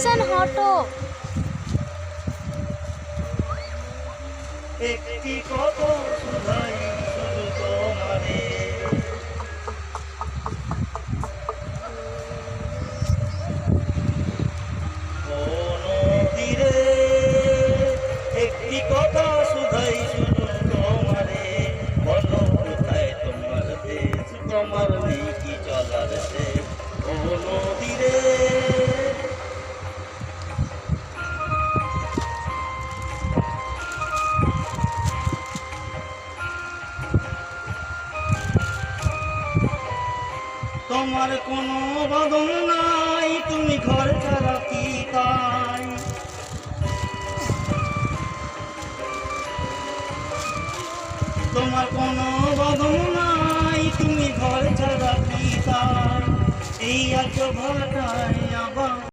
Position হটো। একটি কথা শুধাই শুধু তোমারে, কোন তীরে একটি কথা শুধাই শুধু তোমারে, বলো কোথায় তোমার দেশ, তোমার নেই কি চলার দেশ, কোন তীরে। তোমার কোনো বাঁধন নাই, তুমি ঘর ছাড়া কি তাই, তোমার কোনো বাঁধন নাই, তুমি ঘর ছাড়া কি তাই, এই আছো ভাটায়